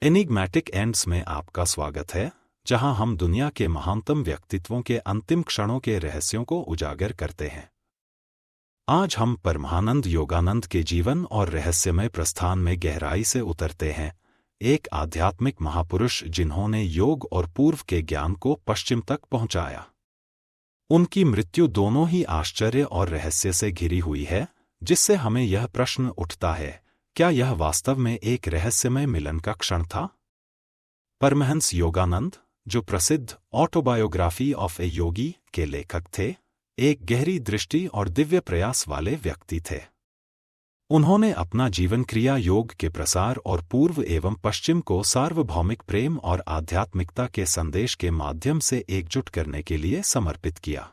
एनिग्मैटिक ends में आपका स्वागत है, जहां हम दुनिया के महानतम व्यक्तित्वों के अंतिम क्षणों के रहस्यों को उजागर करते हैं। आज हम परमानंद योगानंद के जीवन और रहस्यमय प्रस्थान में गहराई से उतरते हैं, एक आध्यात्मिक महापुरुष जिन्होंने योग और पूर्व के ज्ञान को पश्चिम तक पहुंचाया। उनकी मृत्यु दोनों ही आश्चर्य और रहस्य से घिरी हुई है, जिससे हमें यह प्रश्न उठता है, क्या यह वास्तव में एक रहस्यमय मिलन का क्षण था? परमहंस योगानंद, जो प्रसिद्ध ऑटोबायोग्राफी ऑफ ए योगी के लेखक थे, एक गहरी दृष्टि और दिव्य प्रयास वाले व्यक्ति थे। उन्होंने अपना जीवन क्रिया योग के प्रसार और पूर्व एवं पश्चिम को सार्वभौमिक प्रेम और आध्यात्मिकता के संदेश के माध्यम से एकजुट करने के लिए समर्पित किया।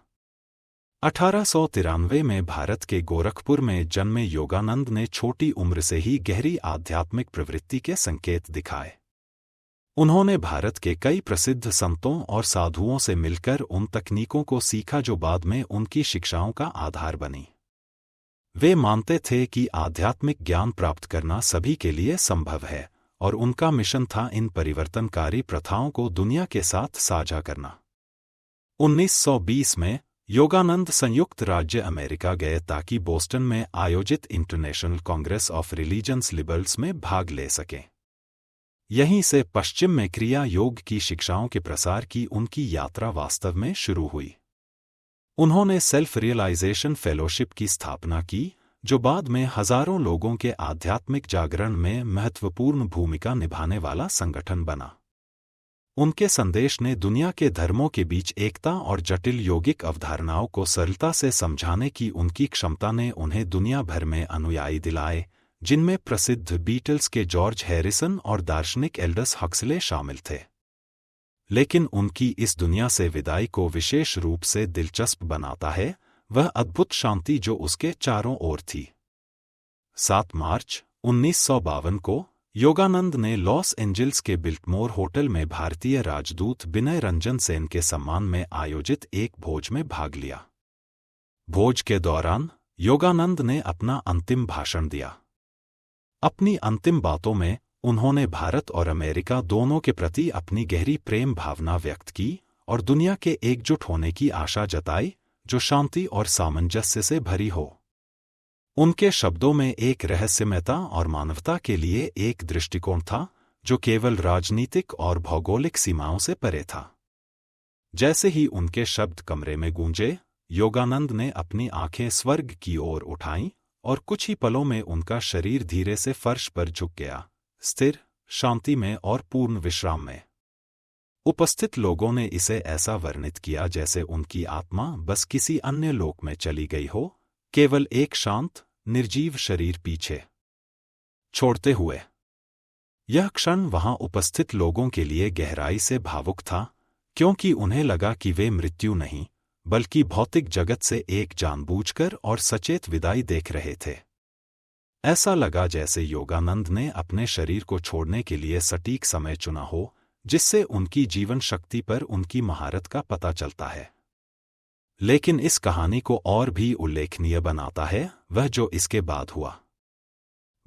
1893 में भारत के गोरखपुर में जन्मे योगानंद ने छोटी उम्र से ही गहरी आध्यात्मिक प्रवृत्ति के संकेत दिखाए। उन्होंने भारत के कई प्रसिद्ध संतों और साधुओं से मिलकर उन तकनीकों को सीखा जो बाद में उनकी शिक्षाओं का आधार बनी। वे मानते थे कि आध्यात्मिक ज्ञान प्राप्त करना सभी के लिए संभव है, और उनका मिशन था इन परिवर्तनकारी प्रथाओं को दुनिया के साथ साझा करना। 1920 में योगानंद संयुक्त राज्य अमेरिका गए ताकि बोस्टन में आयोजित international Congress of religious liberals में भाग ले सकें। यहीं से पश्चिम में क्रिया योग की शिक्षाओं के प्रसार की उनकी यात्रा वास्तव में शुरू हुई। उन्होंने सेल्फ रियलाइजेशन फेलोशिप की स्थापना की, जो बाद में हजारों लोगों के आध्यात्मिक जागरण में महत्वपूर्ण भूमिका निभाने वाला संगठन बना। उनके संदेश ने दुनिया के धर्मों के बीच एकता और जटिल योगिक अवधारणाओं को सरलता से समझाने की उनकी क्षमता ने उन्हें दुनिया भर में अनुयायी दिलाए, जिनमें प्रसिद्ध बीटल्स के जॉर्ज हैरिसन और दार्शनिक एल्डस हक्सले शामिल थे। लेकिन उनकी इस दुनिया से विदाई को विशेष रूप से दिलचस्प बनाता है वह अद्भुत शांति जो उसके चारों ओर थी। 7 मार्च 1952 को योगानंद ने लॉस एंजल्स के बिल्टमोर होटल में भारतीय राजदूत विनय रंजन सेन के सम्मान में आयोजित एक भोज में भाग लिया। भोज के दौरान योगानंद ने अपना अंतिम भाषण दिया। अपनी अंतिम बातों में उन्होंने भारत और अमेरिका दोनों के प्रति अपनी गहरी प्रेम भावना व्यक्त की और दुनिया के एकजुट होने की आशा जताई, जो शांति और सामंजस्य से भरी हो। उनके शब्दों में एक रहस्यमयता और मानवता के लिए एक दृष्टिकोण था, जो केवल राजनीतिक और भौगोलिक सीमाओं से परे था। जैसे ही उनके शब्द कमरे में गूंजे, योगानंद ने अपनी आंखें स्वर्ग की ओर उठाईं और कुछ ही पलों में उनका शरीर धीरे से फर्श पर झुक गया, स्थिर, शांति में और पूर्ण विश्राम में। उपस्थित लोगों ने इसे ऐसा वर्णित किया जैसे उनकी आत्मा बस किसी अन्य लोक में चली गई हो, केवल एक शांत, निर्जीव शरीर पीछे छोड़ते हुए। यह क्षण वहां उपस्थित लोगों के लिए गहराई से भावुक था, क्योंकि उन्हें लगा कि वे मृत्यु नहीं, बल्कि भौतिक जगत से एक जानबूझकर और सचेत विदाई देख रहे थे। ऐसा लगा जैसे योगानंद ने अपने शरीर को छोड़ने के लिए सटीक समय चुना हो, जिससे उनकी जीवन शक्ति पर उनकी महारत का पता चलता है। लेकिन इस कहानी को और भी उल्लेखनीय बनाता है वह जो इसके बाद हुआ।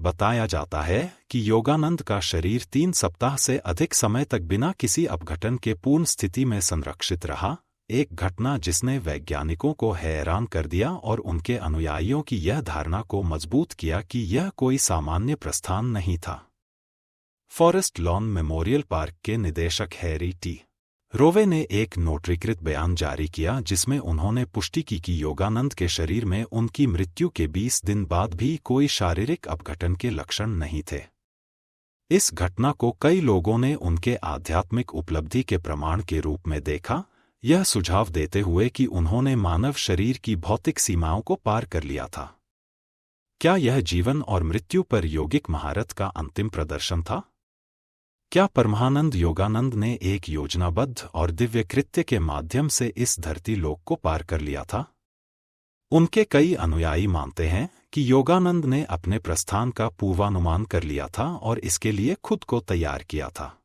बताया जाता है कि योगानंद का शरीर 3 सप्ताह से अधिक समय तक बिना किसी अपघटन के पूर्ण स्थिति में संरक्षित रहा, एक घटना जिसने वैज्ञानिकों को हैरान कर दिया और उनके अनुयायियों की यह धारणा को मजबूत किया कि यह कोई सामान्य प्रस्थान नहीं था। फॉरेस्ट लॉन मेमोरियल पार्क के निदेशक हैरी टी रोवे ने एक नोटरीकृत बयान जारी किया, जिसमें उन्होंने पुष्टि की कि योगानंद के शरीर में उनकी मृत्यु के 20 दिन बाद भी कोई शारीरिक अपघटन के लक्षण नहीं थे। इस घटना को कई लोगों ने उनके आध्यात्मिक उपलब्धि के प्रमाण के रूप में देखा, यह सुझाव देते हुए कि उन्होंने मानव शरीर की भौतिक सीमाओं को पार कर लिया था। क्या यह जीवन और मृत्यु पर योगिक महारत का अंतिम प्रदर्शन था? क्या परमानंद योगानंद ने एक योजनाबद्ध और दिव्य कृत्य के माध्यम से इस धरती लोक को पार कर लिया था? उनके कई अनुयायी मानते हैं कि योगानंद ने अपने प्रस्थान का पूर्वानुमान कर लिया था और इसके लिए खुद को तैयार किया था।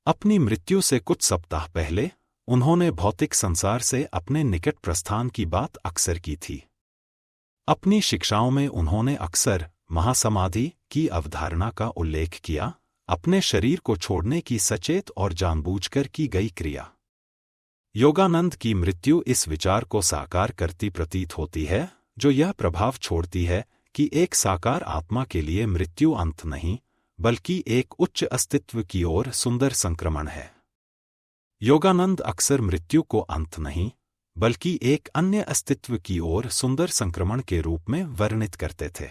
अपनी मृत्यु से कुछ सप्ताह पहले उन्होंने भौतिक संसार से अपने निकट प्रस्थान की बात अक्सर की थी। अपनी शिक्षाओं में उन्होंने अक्सर महासमाधि की अवधारणा का उल्लेख किया, अपने शरीर को छोड़ने की सचेत और जानबूझकर की गई क्रिया। योगानंद की मृत्यु इस विचार को साकार करती प्रतीत होती है, जो यह प्रभाव छोड़ती है कि एक साकार आत्मा के लिए मृत्यु अंत नहीं, बल्कि एक उच्च अस्तित्व की ओर सुंदर संक्रमण है। योगानंद अक्सर मृत्यु को अंत नहीं, बल्कि एक अन्य अस्तित्व की ओर सुंदर संक्रमण के रूप में वर्णित करते थे।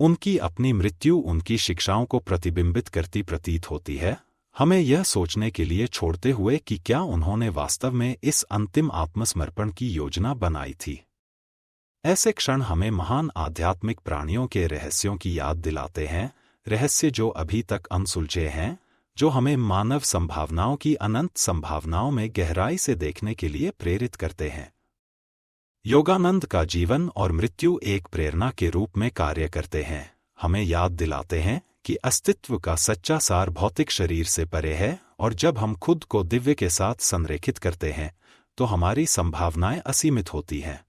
उनकी अपनी मृत्यु उनकी शिक्षाओं को प्रतिबिंबित करती प्रतीत होती है, हमें यह सोचने के लिए छोड़ते हुए कि क्या उन्होंने वास्तव में इस अंतिम आत्मसमर्पण की योजना बनाई थी। ऐसे क्षण हमें महान आध्यात्मिक प्राणियों के रहस्यों की याद दिलाते हैं, रहस्य जो अभी तक अनसुलझे हैं, जो हमें मानव संभावनाओं की अनंत संभावनाओं में गहराई से देखने के लिए प्रेरित करते हैं। योगानंद का जीवन और मृत्यु एक प्रेरणा के रूप में कार्य करते हैं, हमें याद दिलाते हैं कि अस्तित्व का सच्चा सार भौतिक शरीर से परे है, और जब हम खुद को दिव्य के साथ संरेखित करते हैं तो हमारी संभावनाएं असीमित होती हैं।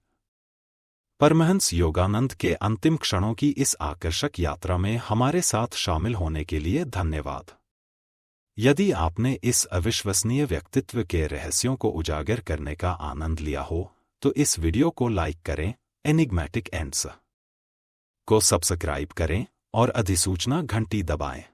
परमहंस योगानंद के अंतिम क्षणों की इस आकर्षक यात्रा में हमारे साथ शामिल होने के लिए धन्यवाद। यदि आपने इस अविश्वसनीय व्यक्तित्व के रहस्यों को उजागर करने का आनंद लिया हो, तो इस वीडियो को लाइक करें, एनिग्मेटिक एंड्स को सब्सक्राइब करें और अधिसूचना घंटी दबाएं।